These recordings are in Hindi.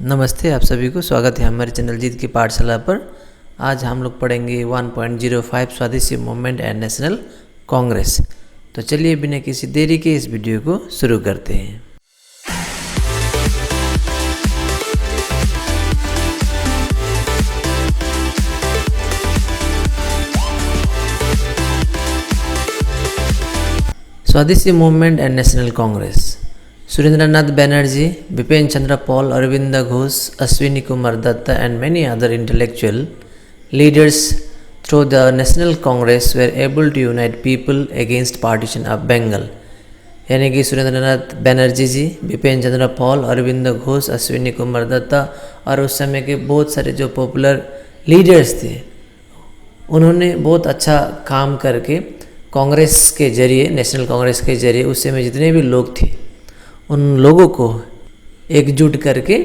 नमस्ते, आप सभी को स्वागत है हमारे चैनल जीत की पाठशाला पर। आज हम लोग पढ़ेंगे 1.05 स्वदेशी मूवमेंट एंड नेशनल कांग्रेस। तो चलिए बिना किसी देरी के इस वीडियो को शुरू करते हैं। स्वदेशी movement and national Congress. Surendranath Banerjee, Bipen Chandra Paul, Arvind Ghosh, Ashwini Kumar Datta and many other intellectual leaders through the National Congress were able to unite people against partition of Bengal। यानी कि सुरेंद्रनाथ बैनर्जी जी, बिपिन चंद्र पॉल, अरविंद घोष, अश्विनी कुमार दत्ता और उस समय के बहुत सारे जो पॉपुलर लीडर्स थे, उन्होंने बहुत अच्छा काम करके कांग्रेस के जरिए, नेशनल कांग्रेस के जरिए उस समय जितने भी लोग थे उन लोगों को एकजुट करके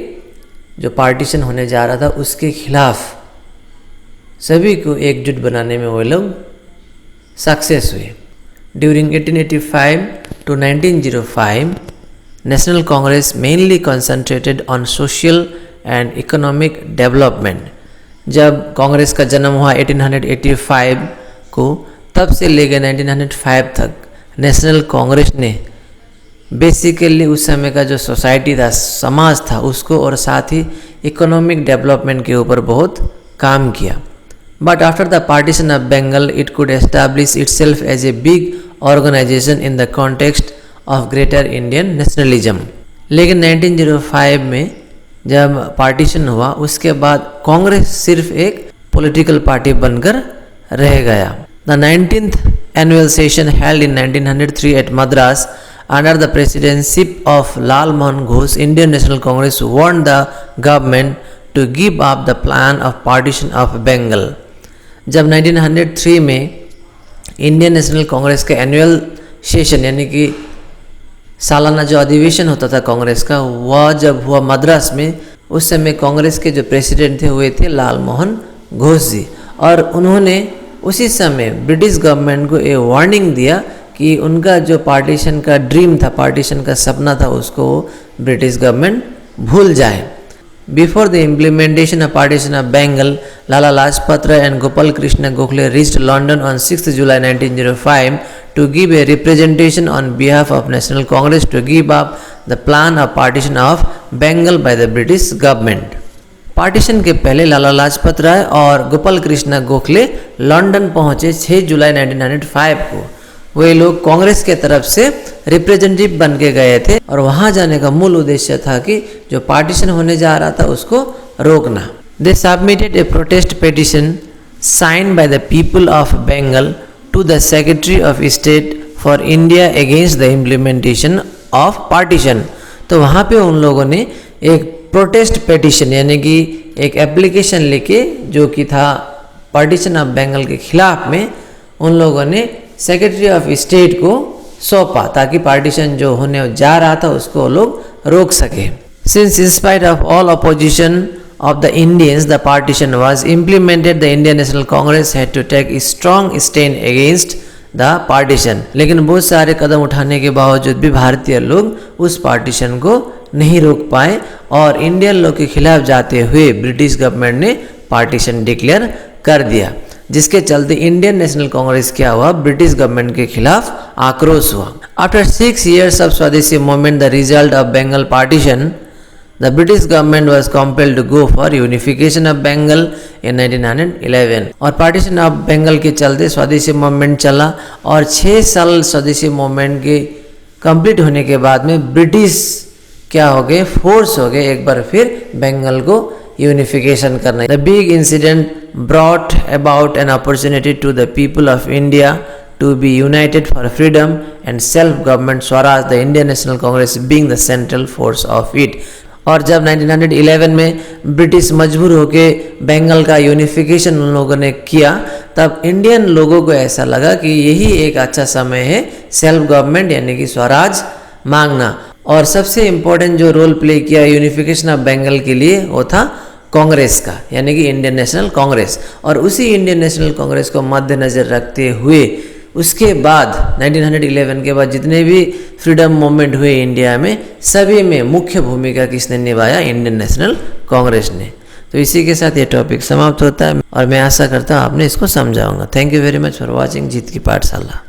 जो पार्टीशन होने जा रहा था उसके खिलाफ सभी को एकजुट बनाने में वो लोग सक्सेस हुए। During 1885 to 1905 national Congress mainly concentrated on social and economic development. जब कांग्रेस का जन्म हुआ 1885 को, तब से लेकर 1905 तक नेशनल कांग्रेस ने बेसिकली उस समय का जो सोसाइटी था, समाज था, उसको और साथ ही इकोनॉमिक डेवलपमेंट के ऊपर बहुत काम किया। But after the partition of Bengal it could establish itself as a big organization in the context of greater Indian nationalism. लेकिन 1905 में जब पार्टीशन हुआ उसके बाद कांग्रेस सिर्फ एक पॉलिटिकल पार्टी बनकर रह गया। The 19th annual session held in 1903 at Madras under the presidency of Lal Mohan Ghosh, Indian National Congress warned the government to give up the plan of partition of Bengal। जब 1903 में इंडियन नेशनल कांग्रेस का एनुअल सेशन यानी कि सालाना जो अधिवेशन होता था कांग्रेस का, वह जब हुआ मद्रास में, उस समय कांग्रेस के जो प्रेसिडेंट थे हुए थे लाल मोहन घोष जी, और उन्होंने उसी समय ब्रिटिश गवर्नमेंट को ये वार्निंग दिया कि उनका जो पार्टीशन का ड्रीम था, पार्टीशन का सपना था, उसको ब्रिटिश गवर्नमेंट भूल जाए। Before the implementation of partition of Bengal, Lala Lajpat Rai and Gopal Krishna Gokhale reached London on 6 July 1905 to give a representation on behalf of National Congress to give up the plan of partition of Bengal by the British government. Partition के पहले लाला लाजपत राय और गोपाल कृष्ण गोखले लंदन पहुंचे 6 जुलाई 1905 को। वे लोग कांग्रेस के तरफ से रिप्रेजेंटेटिव बन के गए थे और वहां जाने का मूल उद्देश्य था कि जो पार्टीशन होने जा रहा था उसको रोकना। They submitted a protest petition signed by the people of Bengal to the secretary of state for India against the implementation of partition. तो वहाँ पे उन लोगों ने एक प्रोटेस्ट पिटीशन यानी कि एक एप्लीकेशन लेके, जो कि था पार्टीशन ऑफ बंगाल के खिलाफ में, उन लोगों ने सेक्रेटरी ऑफ स्टेट को सौंपा ताकि पार्टीशन जो होने जा रहा था उसको लोग रोक सके। Since in spite of all opposition of the Indians the partition was implemented, the Indian National Congress had to take a strong stand against the partition. लेकिन बहुत सारे कदम उठाने के बावजूद भी भारतीय लोग उस पार्टीशन को नहीं रोक पाए और इंडियन लोग के खिलाफ जाते हुए ब्रिटिश गवर्नमेंट ने पार्टीशन डिक्लेयर कर दिया, जिसके चलते इंडियन नेशनल कांग्रेस क्या हुआ, ब्रिटिश गवर्नमेंट के खिलाफ आक्रोश हुआ। After 6 years of Swadeshi movement, the result of Bengal partition, the British government was compelled to go for unification of Bengal in 1911। और पार्टीशन ऑफ बंगाल के चलते स्वदेशी मूवमेंट चला और 6 साल स्वदेशी मूवमेंट के कंप्लीट होने के बाद में ब्रिटिश क्या हो गए, फोर्स हो गए एक बार फिर बंगाल को यूनिफिकेशन करना। The big incident brought about an opportunity to the people of India to be united for freedom and self-government Swaraj, the Indian National Congress being the central force of it। और जब 1911 में ब्रिटिश मजबूर होके बंगाल का यूनिफिकेशन उन लोगों ने किया, तब इंडियन लोगों को ऐसा लगा कि यही एक अच्छा समय है सेल्फ गवर्नमेंट यानी कि स्वराज मांगना। और सबसे इम्पोर्टेंट जो रोल प्ले किया यूनिफिकेशन ऑफ बंगाल के लिए वो था कांग्रेस का, यानी कि इंडियन नेशनल कांग्रेस। और उसी इंडियन नेशनल कांग्रेस को मद्देनज़र रखते हुए उसके बाद 1911 के बाद जितने भी फ्रीडम मूवमेंट हुए इंडिया में, सभी में मुख्य भूमिका किसने निभाया? इंडियन नेशनल कांग्रेस ने। तो इसी के साथ ये टॉपिक समाप्त होता है और मैं आशा करता हूँ आपने इसको समझा होगा। Thank you very much for watching Jeet की पाठशाला।